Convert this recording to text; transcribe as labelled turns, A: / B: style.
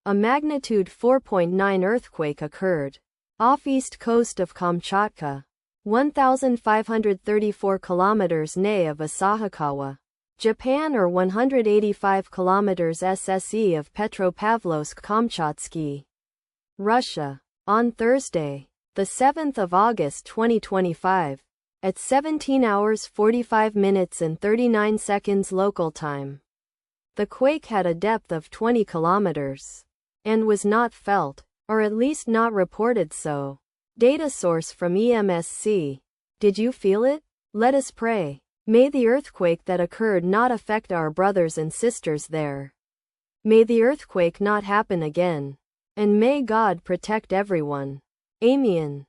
A: A magnitude 4.9 earthquake occurred off east coast of Kamchatka, 1,534 kilometers NE of Asahikawa, Japan, or 185 kilometers SSE of Petropavlovsk-Kamchatsky, Russia, on Thursday, the 7th of August 2025, at 17 hours 45 minutes and 39 seconds local time. The quake had a depth of 20 kilometers and was not felt, or at least not reported so. Data source from EMSC. Did you feel it? Let us pray. May the earthquake that occurred not affect our brothers and sisters there. May the earthquake not happen again. And may God protect everyone. Amen.